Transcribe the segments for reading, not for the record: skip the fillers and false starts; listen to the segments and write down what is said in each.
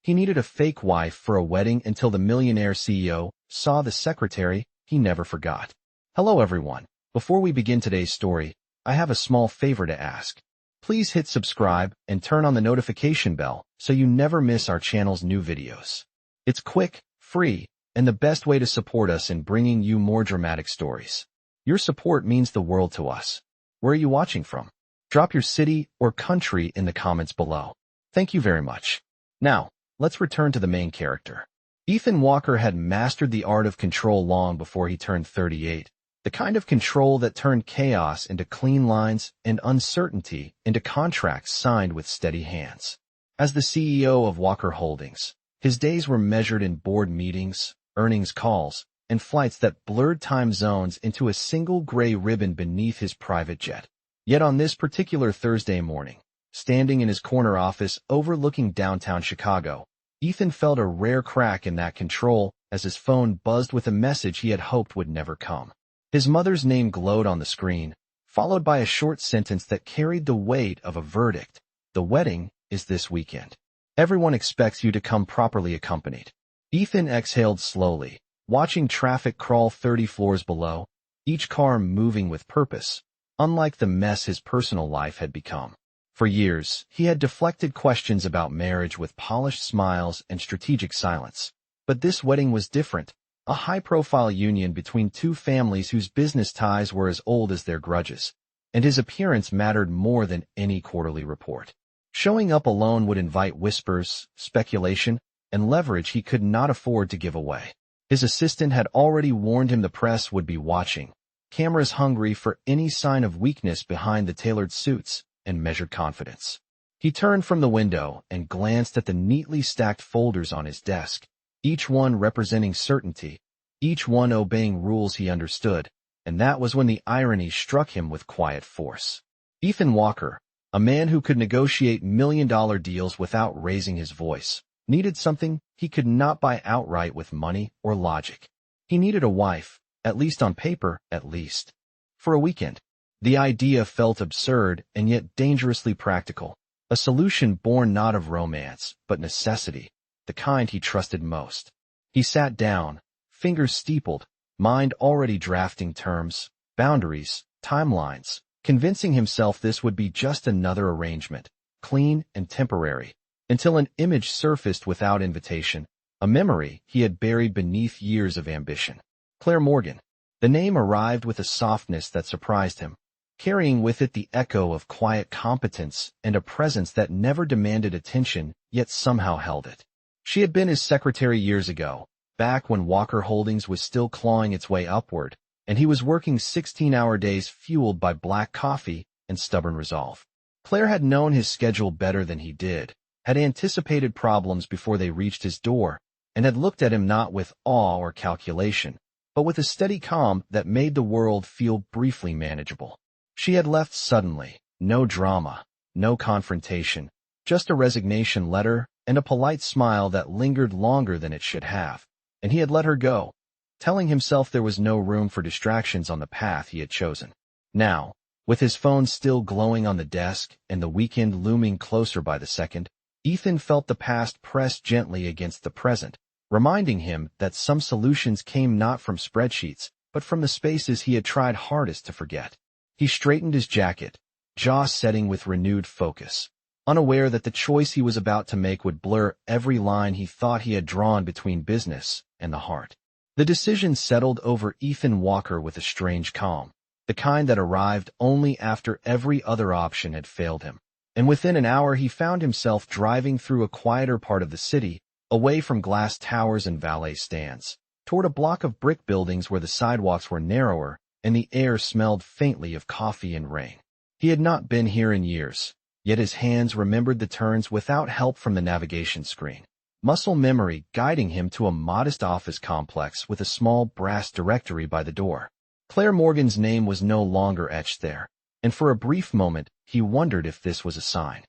He needed a fake wife for a wedding until the Millionaire CEO saw the secretary he never forgot. Hello everyone. Before we begin today's story, I have a small favor to ask. Please hit subscribe and turn on the notification bell so you never miss our channel's new videos. It's quick, free, and the best way to support us in bringing you more dramatic stories. Your support means the world to us. Where are you watching from? Drop your city or country in the comments below. Thank you very much. Now, let's return to the main character. Ethan Walker had mastered the art of control long before he turned 38, the kind of control that turned chaos into clean lines and uncertainty into contracts signed with steady hands. As the CEO of Walker Holdings, his days were measured in board meetings, earnings calls, and flights that blurred time zones into a single gray ribbon beneath his private jet. Yet on this particular Thursday morning, standing in his corner office overlooking downtown Chicago, Ethan felt a rare crack in that control as his phone buzzed with a message he had hoped would never come. His mother's name glowed on the screen, followed by a short sentence that carried the weight of a verdict. The wedding is this weekend. Everyone expects you to come properly accompanied. Ethan exhaled slowly, watching traffic crawl 30 floors below, each car moving with purpose, unlike the mess his personal life had become. For years, he had deflected questions about marriage with polished smiles and strategic silence. But this wedding was different, a high-profile union between two families whose business ties were as old as their grudges, and his appearance mattered more than any quarterly report. Showing up alone would invite whispers, speculation, and leverage he could not afford to give away. His assistant had already warned him the press would be watching, cameras hungry for any sign of weakness behind the tailored suits and measured confidence. He turned from the window and glanced at the neatly stacked folders on his desk, each one representing certainty, each one obeying rules he understood, and that was when the irony struck him with quiet force. Ethan Walker, a man who could negotiate million-dollar deals without raising his voice, needed something he could not buy outright with money or logic. He needed a wife, at least on paper, at least. For a weekend. The idea felt absurd and yet dangerously practical, a solution born not of romance, but necessity, the kind he trusted most. He sat down, fingers steepled, mind already drafting terms, boundaries, timelines, convincing himself this would be just another arrangement, clean and temporary, until an image surfaced without invitation, a memory he had buried beneath years of ambition. Claire Morgan. The name arrived with a softness that surprised him, carrying with it the echo of quiet competence and a presence that never demanded attention yet somehow held it. She had been his secretary years ago, back when Walker Holdings was still clawing its way upward, and he was working 16-hour days fueled by black coffee and stubborn resolve. Claire had known his schedule better than he did, had anticipated problems before they reached his door, and had looked at him not with awe or calculation, but with a steady calm that made the world feel briefly manageable. She had left suddenly, no drama, no confrontation, just a resignation letter and a polite smile that lingered longer than it should have, and he had let her go, telling himself there was no room for distractions on the path he had chosen. Now, with his phone still glowing on the desk and the weekend looming closer by the second, Ethan felt the past press gently against the present, reminding him that some solutions came not from spreadsheets, but from the spaces he had tried hardest to forget. He straightened his jacket, jaw setting with renewed focus, unaware that the choice he was about to make would blur every line he thought he had drawn between business and the heart. The decision settled over Ethan Walker with a strange calm, the kind that arrived only after every other option had failed him. And within an hour he found himself driving through a quieter part of the city, away from glass towers and valet stands, toward a block of brick buildings where the sidewalks were narrower and the air smelled faintly of coffee and rain. He had not been here in years, yet his hands remembered the turns without help from the navigation screen, muscle memory guiding him to a modest office complex with a small brass directory by the door. Claire Morgan's name was no longer etched there, and for a brief moment he wondered if this was a sign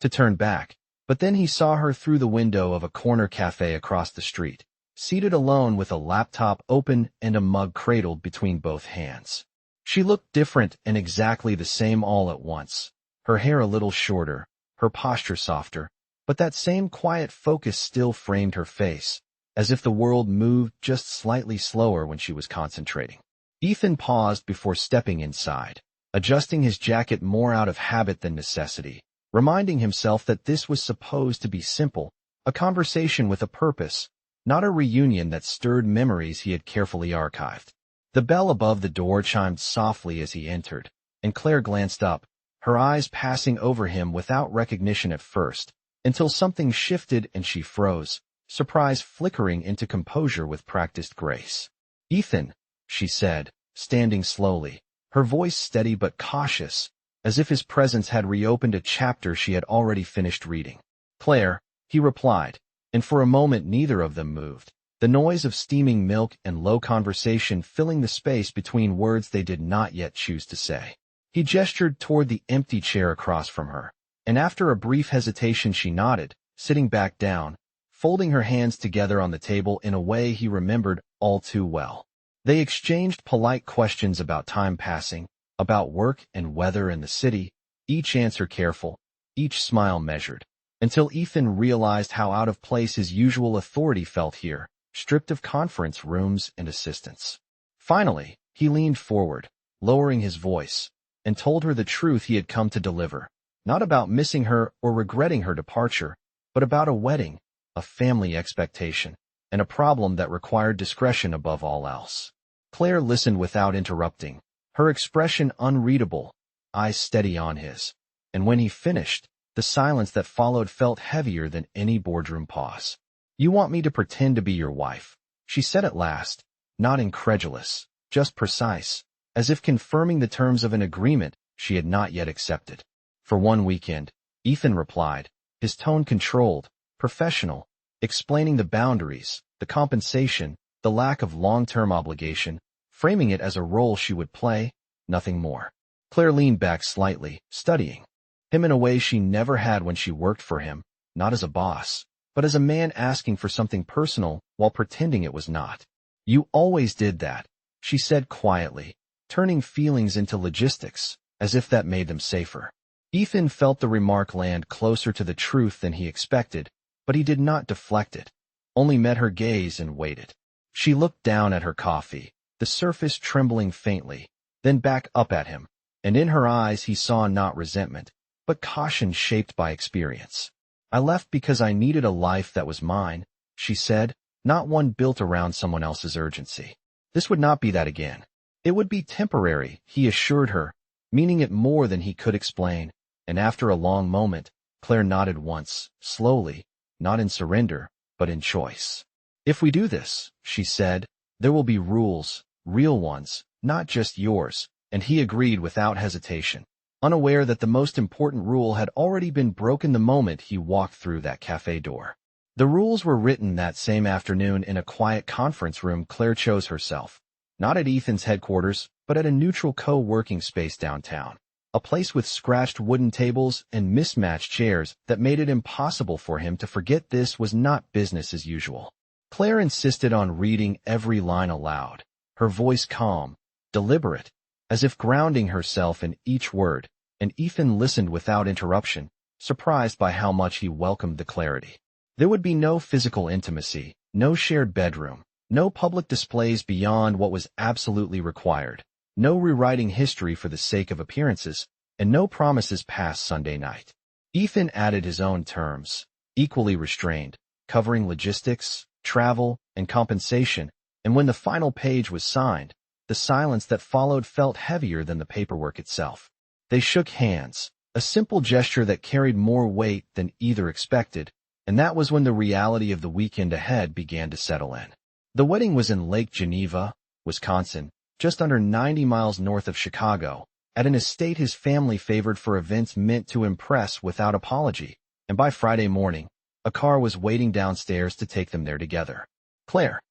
to turn back, but then he saw her through the window of a corner cafe across the street, seated alone with a laptop open and a mug cradled between both hands. She looked different and exactly the same all at once, her hair a little shorter, her posture softer, but that same quiet focus still framed her face, as if the world moved just slightly slower when she was concentrating. Ethan paused before stepping inside, adjusting his jacket more out of habit than necessity, reminding himself that this was supposed to be simple, a conversation with a purpose, not a reunion that stirred memories he had carefully archived. The bell above the door chimed softly as he entered, and Claire glanced up, her eyes passing over him without recognition at first, until something shifted and she froze, surprise flickering into composure with practiced grace. "Ethan," she said, standing slowly, her voice steady but cautious, as if his presence had reopened a chapter she had already finished reading. "Claire," he replied, and for a moment neither of them moved, the noise of steaming milk and low conversation filling the space between words they did not yet choose to say. He gestured toward the empty chair across from her, and after a brief hesitation she nodded, sitting back down, folding her hands together on the table in a way he remembered all too well. They exchanged polite questions about time passing, about work and weather in the city, each answer careful, each smile measured, until Ethan realized how out of place his usual authority felt here, stripped of conference rooms and assistants. Finally, he leaned forward, lowering his voice, and told her the truth he had come to deliver, not about missing her or regretting her departure, but about a wedding, a family expectation, and a problem that required discretion above all else. Claire listened without interrupting, her expression unreadable, eyes steady on his, and when he finished, the silence that followed felt heavier than any boardroom pause. "You want me to pretend to be your wife," she said at last, not incredulous, just precise, as if confirming the terms of an agreement she had not yet accepted. "For one weekend," Ethan replied, his tone controlled, professional, explaining the boundaries, the compensation, the lack of long-term obligation, framing it as a role she would play, nothing more. Claire leaned back slightly, studying him in a way she never had when she worked for him, not as a boss, but as a man asking for something personal while pretending it was not. "You always did that," she said quietly, turning feelings into logistics, as if that made them safer. Ethan felt the remark land closer to the truth than he expected, but he did not deflect it, only met her gaze and waited. She looked down at her coffee, the surface trembling faintly, then back up at him, and in her eyes he saw not resentment, but caution shaped by experience. "I left because I needed a life that was mine," she said, "not one built around someone else's urgency. This would not be that again. It would be temporary," he assured her, meaning it more than he could explain, and after a long moment, Claire nodded once, slowly, not in surrender, but in choice. "If we do this," she said, "there will be rules, real ones, not just yours," and he agreed without hesitation, unaware that the most important rule had already been broken the moment he walked through that cafe door. The rules were written that same afternoon in a quiet conference room Claire chose herself, not at Ethan's headquarters, but at a neutral co-working space downtown, a place with scratched wooden tables and mismatched chairs that made it impossible for him to forget this was not business as usual. Claire insisted on reading every line aloud, her voice calm, deliberate, as if grounding herself in each word, and Ethan listened without interruption, surprised by how much he welcomed the clarity. There would be no physical intimacy, no shared bedroom, no public displays beyond what was absolutely required, no rewriting history for the sake of appearances, and no promises past Sunday night. Ethan added his own terms, equally restrained, covering logistics, travel, and compensation, and when the final page was signed, the silence that followed felt heavier than the paperwork itself. They shook hands, a simple gesture that carried more weight than either expected, and that was when the reality of the weekend ahead began to settle in. The wedding was in Lake Geneva, Wisconsin, just under 90 miles north of Chicago, at an estate his family favored for events meant to impress without apology, and by Friday morning, a car was waiting downstairs to take them there together. Claire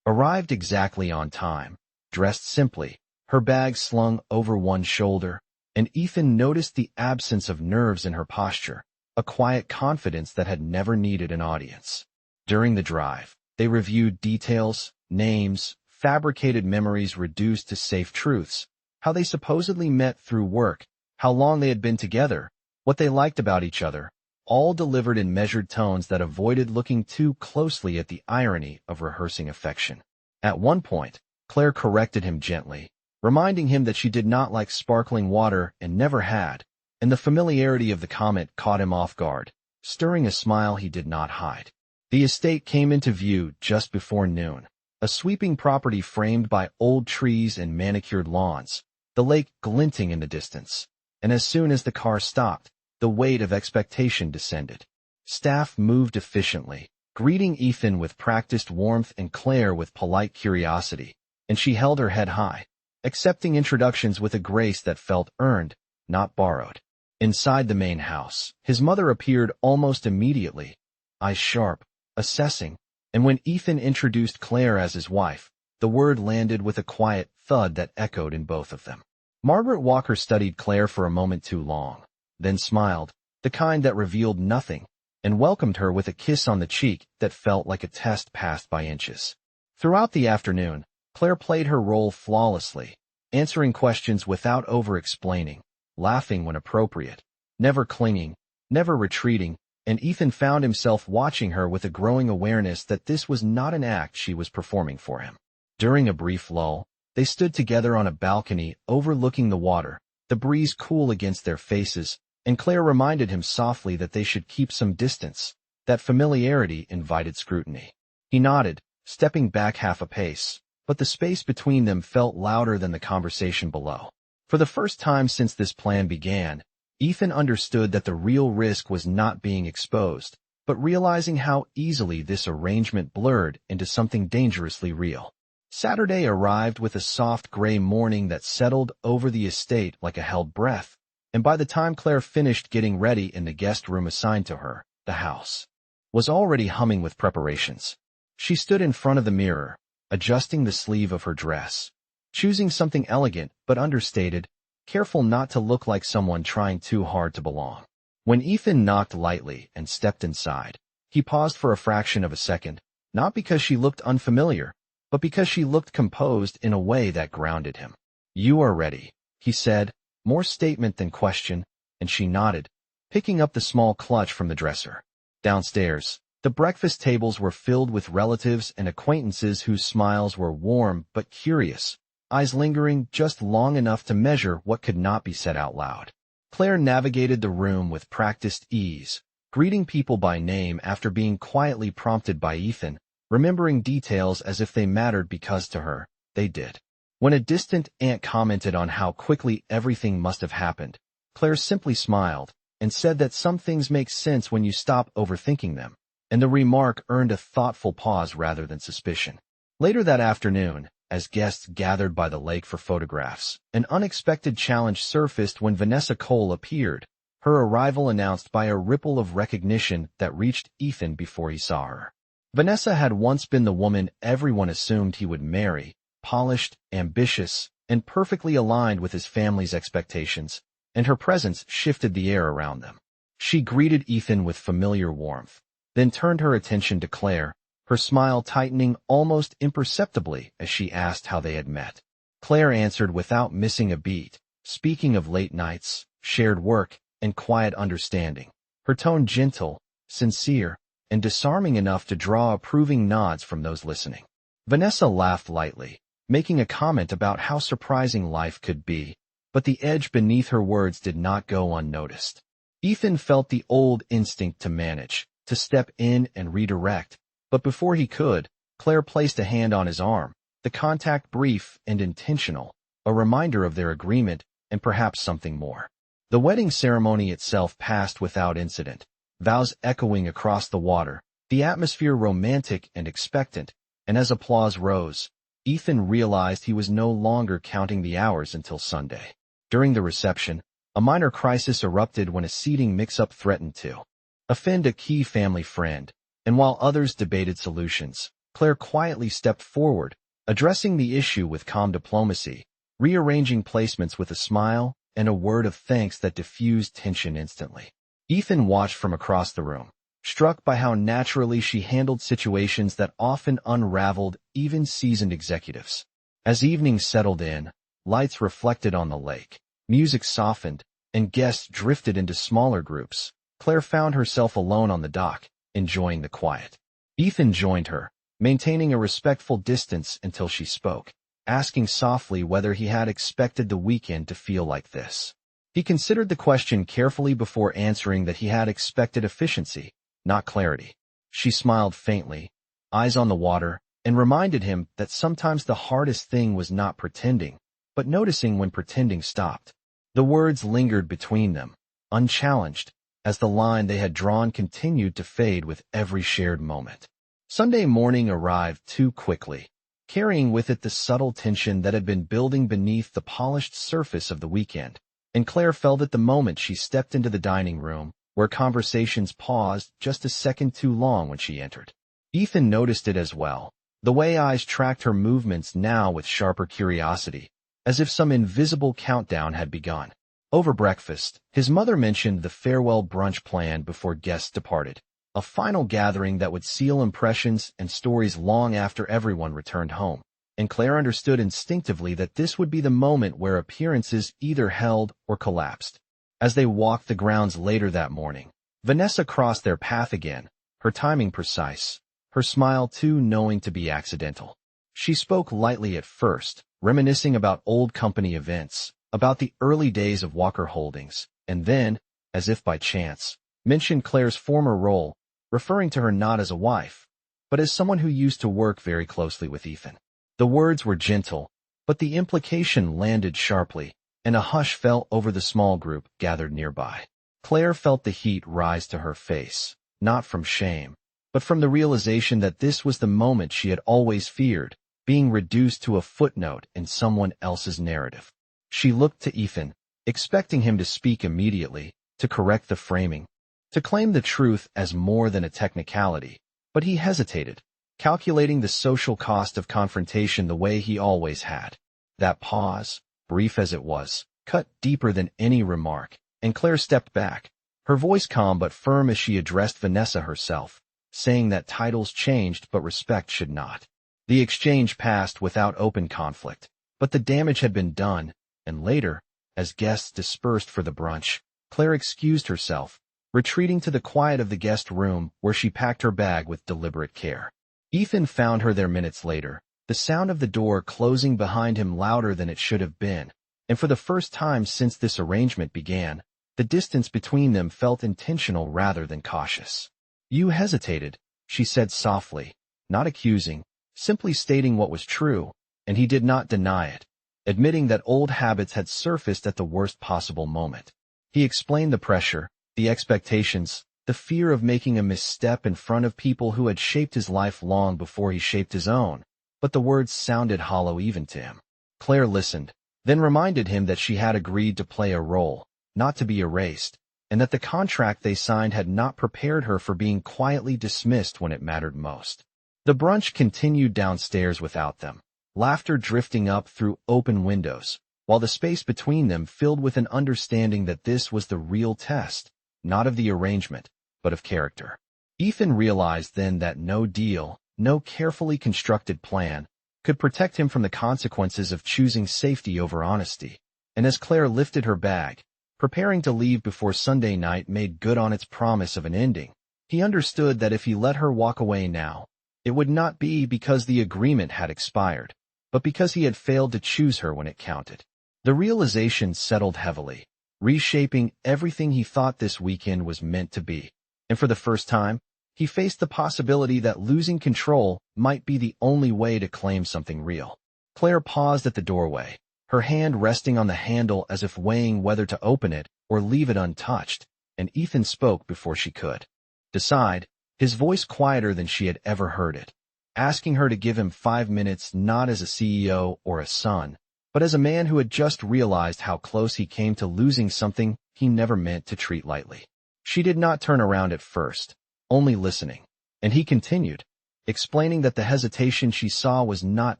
arrived exactly on time, dressed simply, her bag slung over one shoulder, and Ethan noticed the absence of nerves in her posture, a quiet confidence that had never needed an audience. During the drive, they reviewed details, names, fabricated memories reduced to safe truths, how they supposedly met through work, how long they had been together, what they liked about each other, all delivered in measured tones that avoided looking too closely at the irony of rehearsing affection. At one point, Claire corrected him gently, reminding him that she did not like sparkling water and never had, and the familiarity of the comment caught him off guard, stirring a smile he did not hide. The estate came into view just before noon, a sweeping property framed by old trees and manicured lawns, the lake glinting in the distance. And as soon as the car stopped, the weight of expectation descended. Staff moved efficiently, greeting Ethan with practiced warmth and Claire with polite curiosity, and she held her head high, accepting introductions with a grace that felt earned, not borrowed. Inside the main house, his mother appeared almost immediately, eyes sharp, assessing, and when Ethan introduced Claire as his wife, the word landed with a quiet thud that echoed in both of them. Margaret Walker studied Claire for a moment too long, then smiled, the kind that revealed nothing, and welcomed her with a kiss on the cheek that felt like a test passed by inches. Throughout the afternoon, Claire played her role flawlessly, answering questions without over-explaining, laughing when appropriate, never clinging, never retreating, and Ethan found himself watching her with a growing awareness that this was not an act she was performing for him. During a brief lull, they stood together on a balcony overlooking the water, the breeze cool against their faces, and Claire reminded him softly that they should keep some distance. That familiarity invited scrutiny. He nodded, stepping back half a pace, but the space between them felt louder than the conversation below. For the first time since this plan began, Ethan understood that the real risk was not being exposed, but realizing how easily this arrangement blurred into something dangerously real. Saturday arrived with a soft gray morning that settled over the estate like a held breath, and by the time Claire finished getting ready in the guest room assigned to her, the house was already humming with preparations. She stood in front of the mirror, adjusting the sleeve of her dress, choosing something elegant but understated, careful not to look like someone trying too hard to belong. When Ethan knocked lightly and stepped inside, he paused for a fraction of a second, not because she looked unfamiliar, but because she looked composed in a way that grounded him. "You are ready," he said, more statement than question, and she nodded, picking up the small clutch from the dresser. Downstairs, the breakfast tables were filled with relatives and acquaintances whose smiles were warm but curious, eyes lingering just long enough to measure what could not be said out loud. Claire navigated the room with practiced ease, greeting people by name after being quietly prompted by Ethan, remembering details as if they mattered because to her, they did. When a distant aunt commented on how quickly everything must have happened, Claire simply smiled and said that some things make sense when you stop overthinking them, and the remark earned a thoughtful pause rather than suspicion. Later that afternoon, as guests gathered by the lake for photographs, an unexpected challenge surfaced when Vanessa Cole appeared, her arrival announced by a ripple of recognition that reached Ethan before he saw her. Vanessa had once been the woman everyone assumed he would marry, polished, ambitious, and perfectly aligned with his family's expectations, and her presence shifted the air around them. She greeted Ethan with familiar warmth, then turned her attention to Claire, her smile tightening almost imperceptibly as she asked how they had met. Claire answered without missing a beat, speaking of late nights, shared work, and quiet understanding, her tone gentle, sincere, and disarming enough to draw approving nods from those listening. Vanessa laughed lightly, making a comment about how surprising life could be, but the edge beneath her words did not go unnoticed. Ethan felt the old instinct to manage, to step in and redirect, but before he could, Claire placed a hand on his arm, the contact brief and intentional, a reminder of their agreement and perhaps something more. The wedding ceremony itself passed without incident, vows echoing across the water, the atmosphere romantic and expectant, and as applause rose, Ethan realized he was no longer counting the hours until Sunday. During the reception, a minor crisis erupted when a seating mix-up threatened to offend a key family friend, and while others debated solutions, Claire quietly stepped forward, addressing the issue with calm diplomacy, rearranging placements with a smile and a word of thanks that diffused tension instantly. Ethan watched from across the room, struck by how naturally she handled situations that often unraveled even seasoned executives. As evening settled in, lights reflected on the lake, music softened, and guests drifted into smaller groups. Claire found herself alone on the dock, enjoying the quiet. Ethan joined her, maintaining a respectful distance until she spoke, asking softly whether he had expected the weekend to feel like this. He considered the question carefully before answering that he had expected efficiency, not clarity. She smiled faintly, eyes on the water, and reminded him that sometimes the hardest thing was not pretending, but noticing when pretending stopped. The words lingered between them, unchallenged, as the line they had drawn continued to fade with every shared moment. Sunday morning arrived too quickly, carrying with it the subtle tension that had been building beneath the polished surface of the weekend, and Claire felt it the moment she stepped into the dining room, where conversations paused just a second too long when she entered. Ethan noticed it as well, the way eyes tracked her movements now with sharper curiosity, as if some invisible countdown had begun. Over breakfast, his mother mentioned the farewell brunch planned before guests departed, a final gathering that would seal impressions and stories long after everyone returned home, and Claire understood instinctively that this would be the moment where appearances either held or collapsed. As they walked the grounds later that morning, Vanessa crossed their path again, her timing precise, her smile too knowing to be accidental. She spoke lightly at first, reminiscing about old company events, about the early days of Walker Holdings, and then, as if by chance, mentioned Claire's former role, referring to her not as a wife, but as someone who used to work very closely with Ethan. The words were gentle, but the implication landed sharply, and a hush fell over the small group gathered nearby. Claire felt the heat rise to her face, not from shame, but from the realization that this was the moment she had always feared, being reduced to a footnote in someone else's narrative. She looked to Ethan, expecting him to speak immediately, to correct the framing, to claim the truth as more than a technicality, but he hesitated, calculating the social cost of confrontation the way he always had. That pause, brief as it was, cut deeper than any remark, and Claire stepped back, her voice calm but firm as she addressed Vanessa herself, saying that titles changed but respect should not. The exchange passed without open conflict, but the damage had been done, and later, as guests dispersed for the brunch, Claire excused herself, retreating to the quiet of the guest room where she packed her bag with deliberate care. Ethan found her there minutes later, the sound of the door closing behind him louder than it should have been, and for the first time since this arrangement began, the distance between them felt intentional rather than cautious. "You hesitated," she said softly, not accusing, simply stating what was true, and he did not deny it, admitting that old habits had surfaced at the worst possible moment. He explained the pressure, the expectations, the fear of making a misstep in front of people who had shaped his life long before he shaped his own, but the words sounded hollow even to him. Claire listened, then reminded him that she had agreed to play a role, not to be erased, and that the contract they signed had not prepared her for being quietly dismissed when it mattered most. The brunch continued downstairs without them, laughter drifting up through open windows, while the space between them filled with an understanding that this was the real test, not of the arrangement, but of character. Ethan realized then that no deal, no carefully constructed plan, could protect him from the consequences of choosing safety over honesty, and as Claire lifted her bag, preparing to leave before Sunday night made good on its promise of an ending, he understood that if he let her walk away now, it would not be because the agreement had expired, but because he had failed to choose her when it counted. The realization settled heavily, reshaping everything he thought this weekend was meant to be, and for the first time, he faced the possibility that losing control might be the only way to claim something real. Claire paused at the doorway, her hand resting on the handle as if weighing whether to open it or leave it untouched, and Ethan spoke before she could decide, his voice quieter than she had ever heard it, asking her to give him 5 minutes not as a CEO or a son, but as a man who had just realized how close he came to losing something he never meant to treat lightly. She did not turn around at first, only listening, and he continued, explaining that the hesitation she saw was not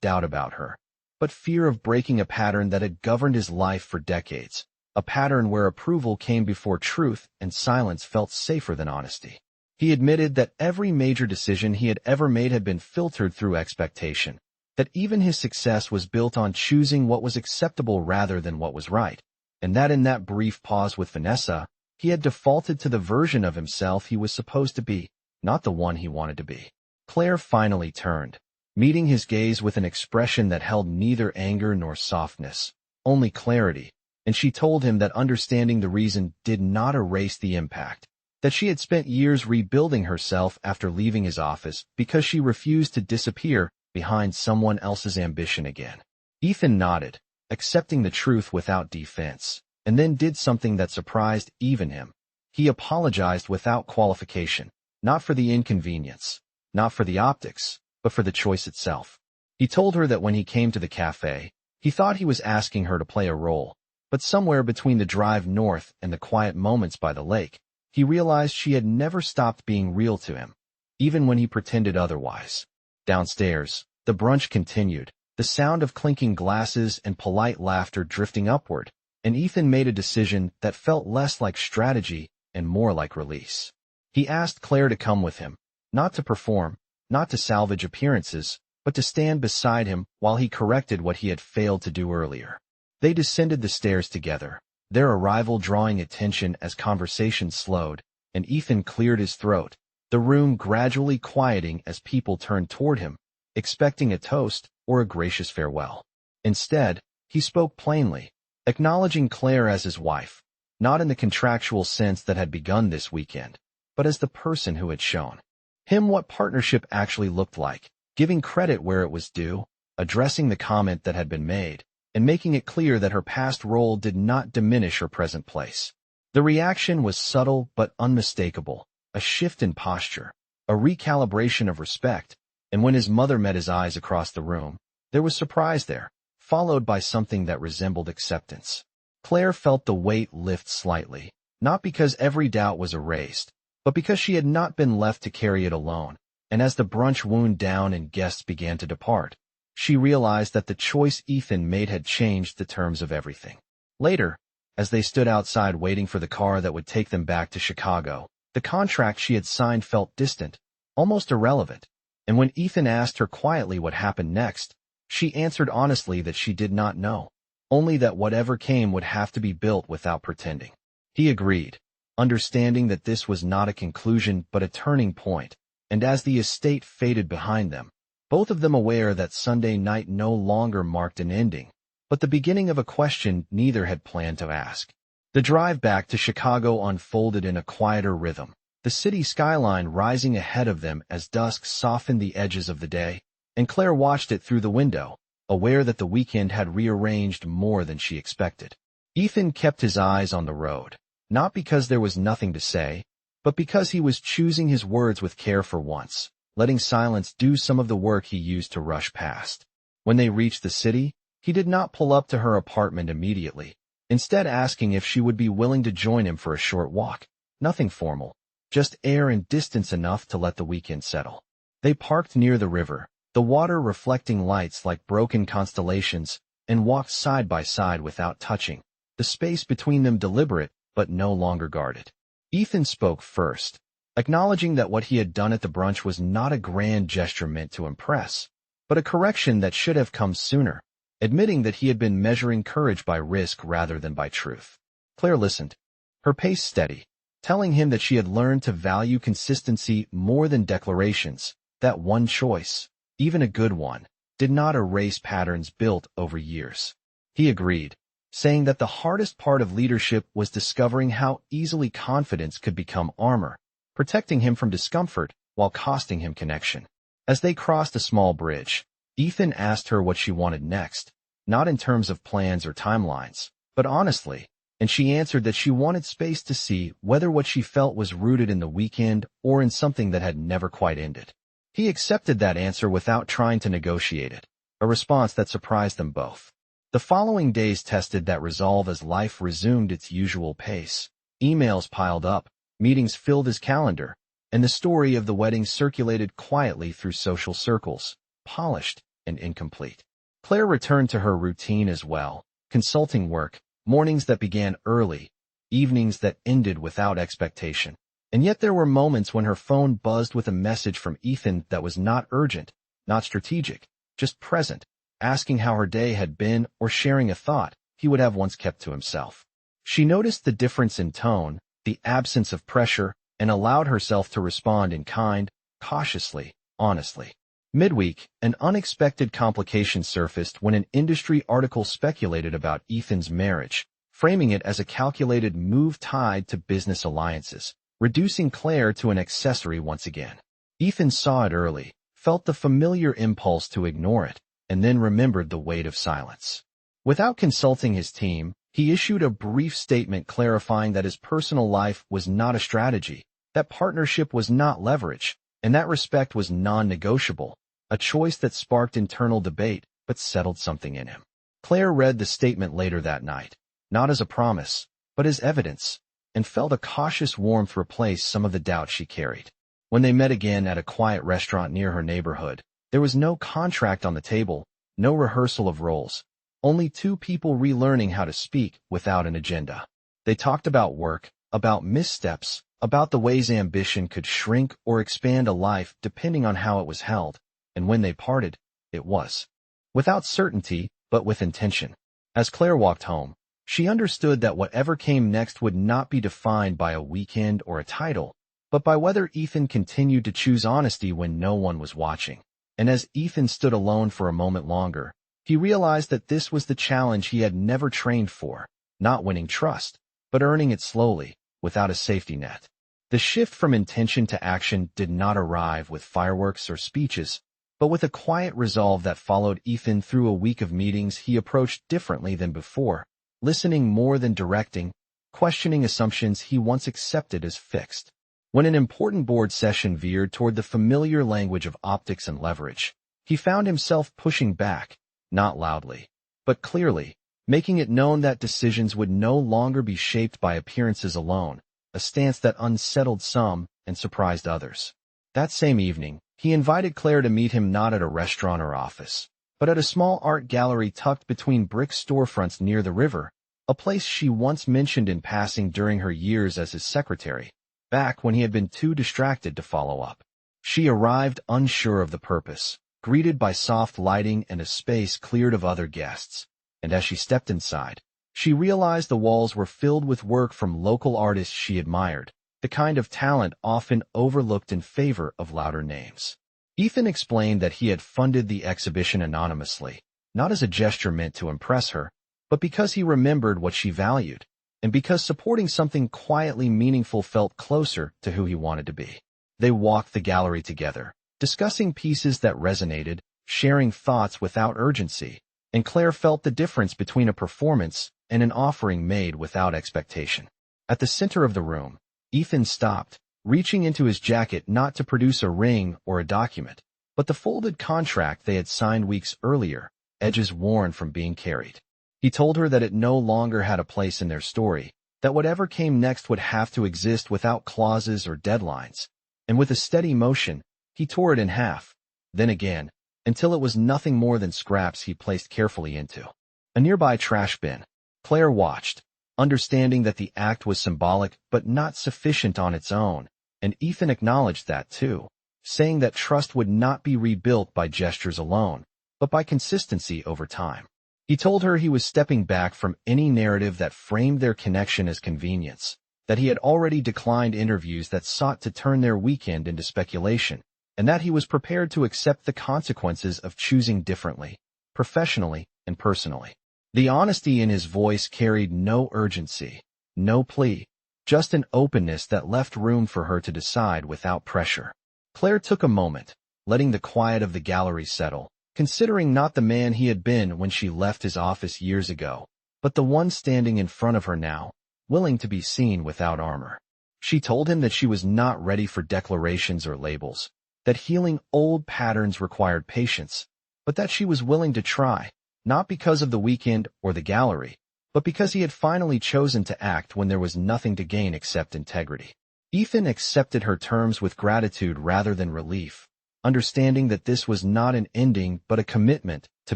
doubt about her, but fear of breaking a pattern that had governed his life for decades, a pattern where approval came before truth and silence felt safer than honesty. He admitted that every major decision he had ever made had been filtered through expectation, that even his success was built on choosing what was acceptable rather than what was right, and that in that brief pause with Vanessa, He had defaulted to the version of himself he was supposed to be, not the one he wanted to be. Claire finally turned, meeting his gaze with an expression that held neither anger nor softness, only clarity, and she told him that understanding the reason did not erase the impact, that she had spent years rebuilding herself after leaving his office because she refused to disappear behind someone else's ambition again. Ethan nodded, accepting the truth without defense, and then did something that surprised even him. He apologized without qualification, not for the inconvenience, not for the optics, but for the choice itself. He told her that when he came to the cafe, he thought he was asking her to play a role, but somewhere between the drive north and the quiet moments by the lake, he realized she had never stopped being real to him, even when he pretended otherwise. Downstairs, the brunch continued, the sound of clinking glasses and polite laughter drifting upward, and Ethan made a decision that felt less like strategy and more like release. He asked Claire to come with him, not to perform, not to salvage appearances, but to stand beside him while he corrected what he had failed to do earlier. They descended the stairs together, their arrival drawing attention as conversation slowed, and Ethan cleared his throat, the room gradually quieting as people turned toward him, expecting a toast or a gracious farewell. Instead, he spoke plainly, acknowledging Claire as his wife, not in the contractual sense that had begun this weekend, but as the person who had shown him what partnership actually looked like, giving credit where it was due, addressing the comment that had been made, and making it clear that her past role did not diminish her present place. The reaction was subtle but unmistakable, a shift in posture, a recalibration of respect, and when his mother met his eyes across the room, there was surprise there, followed by something that resembled acceptance. Claire felt the weight lift slightly, not because every doubt was erased, but because she had not been left to carry it alone, and as the brunch wound down and guests began to depart, she realized that the choice Ethan made had changed the terms of everything. Later, as they stood outside waiting for the car that would take them back to Chicago, the contract she had signed felt distant, almost irrelevant, and when Ethan asked her quietly what happened next, she answered honestly that she did not know, only that whatever came would have to be built without pretending. He agreed, understanding that this was not a conclusion but a turning point, and as the estate faded behind them, both of them aware that Sunday night no longer marked an ending, but the beginning of a question neither had planned to ask. The drive back to Chicago unfolded in a quieter rhythm, the city skyline rising ahead of them as dusk softened the edges of the day, and Claire watched it through the window, aware that the weekend had rearranged more than she expected. Ethan kept his eyes on the road, not because there was nothing to say, but because he was choosing his words with care for once, letting silence do some of the work he used to rush past. When they reached the city, he did not pull up to her apartment immediately, instead asking if she would be willing to join him for a short walk. Nothing formal, just air and distance enough to let the weekend settle. They parked near the river, the water reflecting lights like broken constellations, and walked side by side without touching, the space between them deliberate but no longer guarded. Ethan spoke first, acknowledging that what he had done at the brunch was not a grand gesture meant to impress, but a correction that should have come sooner, admitting that he had been measuring courage by risk rather than by truth. Claire listened, her pace steady, telling him that she had learned to value consistency more than declarations, that one choice, even a good one, did not erase patterns built over years. He agreed, saying that the hardest part of leadership was discovering how easily confidence could become armor, protecting him from discomfort while costing him connection. As they crossed a small bridge, Ethan asked her what she wanted next, not in terms of plans or timelines, but honestly, and she answered that she wanted space to see whether what she felt was rooted in the weekend or in something that had never quite ended. He accepted that answer without trying to negotiate it, a response that surprised them both. The following days tested that resolve as life resumed its usual pace. Emails piled up, meetings filled his calendar, and the story of the wedding circulated quietly through social circles, polished and incomplete. Claire returned to her routine as well, consulting work, mornings that began early, evenings that ended without expectation. And yet there were moments when her phone buzzed with a message from Ethan that was not urgent, not strategic, just present, asking how her day had been or sharing a thought he would have once kept to himself. She noticed the difference in tone, the absence of pressure, and allowed herself to respond in kind, cautiously, honestly. Midweek, an unexpected complication surfaced when an industry article speculated about Ethan's marriage, framing it as a calculated move tied to business alliances, reducing Claire to an accessory once again. Ethan saw it early, felt the familiar impulse to ignore it, and then remembered the weight of silence. Without consulting his team, he issued a brief statement clarifying that his personal life was not a strategy, that partnership was not leverage, and that respect was non-negotiable, a choice that sparked internal debate but settled something in him. Claire read the statement later that night, not as a promise, but as evidence, and felt a cautious warmth replace some of the doubt she carried. When they met again at a quiet restaurant near her neighborhood, there was no contract on the table, no rehearsal of roles, only two people relearning how to speak without an agenda. They talked about work, about missteps, about the ways ambition could shrink or expand a life depending on how it was held, and when they parted, it was without certainty, but with intention. As Claire walked home, she understood that whatever came next would not be defined by a weekend or a title, but by whether Ethan continued to choose honesty when no one was watching. And as Ethan stood alone for a moment longer, he realized that this was the challenge he had never trained for, not winning trust, but earning it slowly, without a safety net. The shift from intention to action did not arrive with fireworks or speeches, but with a quiet resolve that followed Ethan through a week of meetings he approached differently than before, listening more than directing, questioning assumptions he once accepted as fixed. When an important board session veered toward the familiar language of optics and leverage, he found himself pushing back, not loudly, but clearly, making it known that decisions would no longer be shaped by appearances alone, a stance that unsettled some and surprised others. That same evening, he invited Claire to meet him not at a restaurant or office, but at a small art gallery tucked between brick storefronts near the river, a place she once mentioned in passing during her years as his secretary, back when he had been too distracted to follow up. She arrived unsure of the purpose, greeted by soft lighting and a space cleared of other guests, and as she stepped inside, she realized the walls were filled with work from local artists she admired, the kind of talent often overlooked in favor of louder names. Ethan explained that he had funded the exhibition anonymously, not as a gesture meant to impress her, but because he remembered what she valued, and because supporting something quietly meaningful felt closer to who he wanted to be. They walked the gallery together, discussing pieces that resonated, sharing thoughts without urgency, and Claire felt the difference between a performance and an offering made without expectation. At the center of the room, Ethan stopped, reaching into his jacket not to produce a ring or a document, but the folded contract they had signed weeks earlier, edges worn from being carried. He told her that it no longer had a place in their story, that whatever came next would have to exist without clauses or deadlines, and with a steady motion, he tore it in half, then again, until it was nothing more than scraps he placed carefully into a nearby trash bin. Claire watched, understanding that the act was symbolic but not sufficient on its own, and Ethan acknowledged that too, saying that trust would not be rebuilt by gestures alone, but by consistency over time. He told her he was stepping back from any narrative that framed their connection as convenience, that he had already declined interviews that sought to turn their weekend into speculation, and that he was prepared to accept the consequences of choosing differently, professionally and personally. The honesty in his voice carried no urgency, no plea, just an openness that left room for her to decide without pressure. Claire took a moment, letting the quiet of the gallery settle, considering not the man he had been when she left his office years ago, but the one standing in front of her now, willing to be seen without armor. She told him that she was not ready for declarations or labels, that healing old patterns required patience, but that she was willing to try, not because of the weekend or the gallery, but because he had finally chosen to act when there was nothing to gain except integrity. Ethan accepted her terms with gratitude rather than relief, understanding that this was not an ending but a commitment to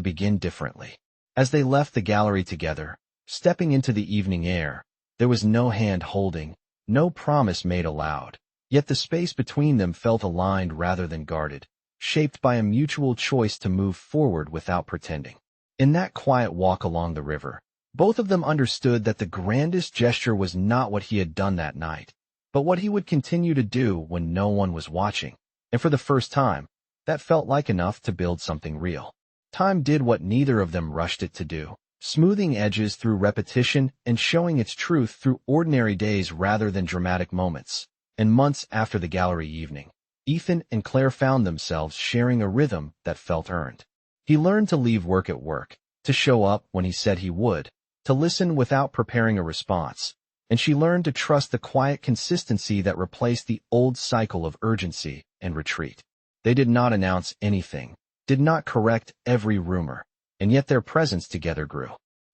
begin differently. As they left the gallery together, stepping into the evening air, there was no hand holding, no promise made aloud, yet the space between them felt aligned rather than guarded, shaped by a mutual choice to move forward without pretending. In that quiet walk along the river, Both of them understood that the grandest gesture was not what he had done that night, but what he would continue to do when no one was watching. And for the first time, that felt like enough to build something real. Time did what neither of them rushed it to do, smoothing edges through repetition and showing its truth through ordinary days rather than dramatic moments. And months after the gallery evening, Ethan and Claire found themselves sharing a rhythm that felt earned. He learned to leave work at work, to show up when he said he would, to listen without preparing a response, and she learned to trust the quiet consistency that replaced the old cycle of urgency and retreat. They did not announce anything, did not correct every rumor, and yet their presence together grew.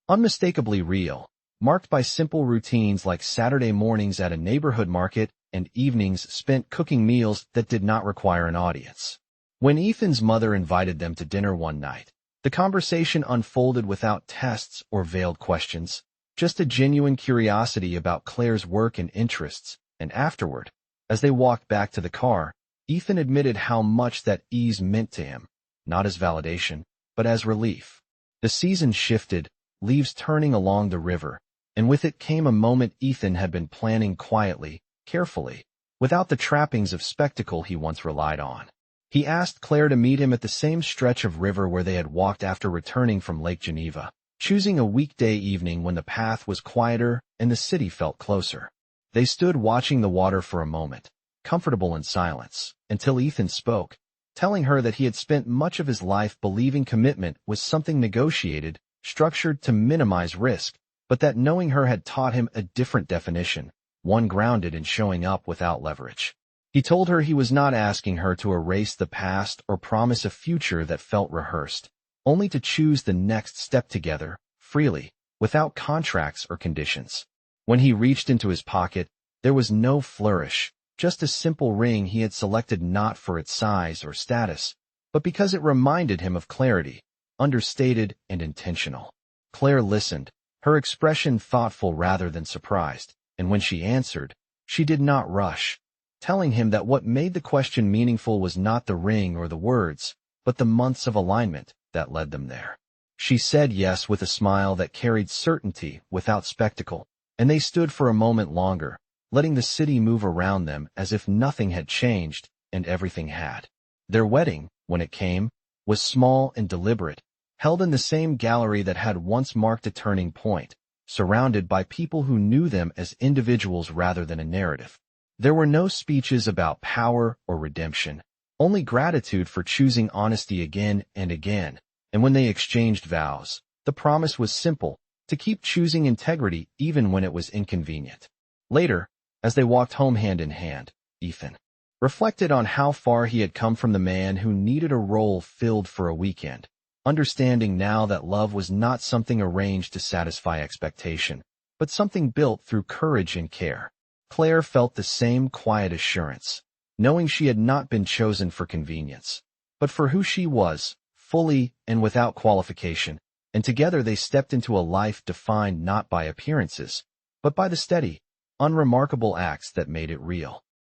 Unmistakably real, marked by simple routines like Saturday mornings at a neighborhood market and evenings spent cooking meals that did not require an audience. When Ethan's mother invited them to dinner one night, the conversation unfolded without tests or veiled questions, just a genuine curiosity about Claire's work and interests, and afterward, as they walked back to the car, Ethan admitted how much that ease meant to him, not as validation, but as relief. The season shifted, leaves turning along the river, and with it came a moment Ethan had been planning quietly, carefully, without the trappings of spectacle he once relied on. He asked Claire to meet him at the same stretch of river where they had walked after returning from Lake Geneva, choosing a weekday evening when the path was quieter and the city felt closer. They stood watching the water for a moment, comfortable in silence, until Ethan spoke, telling her that he had spent much of his life believing commitment was something negotiated, structured to minimize risk, but that knowing her had taught him a different definition, one grounded in showing up without leverage. He told her he was not asking her to erase the past or promise a future that felt rehearsed, only to choose the next step together, freely, without contracts or conditions. When he reached into his pocket, there was no flourish, just a simple ring he had selected not for its size or status, but because it reminded him of clarity, understated and intentional. Claire listened, her expression thoughtful rather than surprised, and when she answered, she did not rush, telling him that what made the question meaningful was not the ring or the words, but the months of alignment that led them there. She said yes with a smile that carried certainty without spectacle, and they stood for a moment longer, letting the city move around them as if nothing had changed and everything had. Their wedding, when it came, was small and deliberate, held in the same gallery that had once marked a turning point, surrounded by people who knew them as individuals rather than a narrative. There were no speeches about power or redemption, only gratitude for choosing honesty again and again, and when they exchanged vows, the promise was simple, to keep choosing integrity even when it was inconvenient. Later, as they walked home hand in hand, Ethan reflected on how far he had come from the man who needed a role filled for a weekend, understanding now that love was not something arranged to satisfy expectation, but something built through courage and care. Claire felt the same quiet assurance, knowing she had not been chosen for convenience, but for who she was, fully and without qualification, and together they stepped into a life defined not by appearances, but by the steady, unremarkable acts that made it real.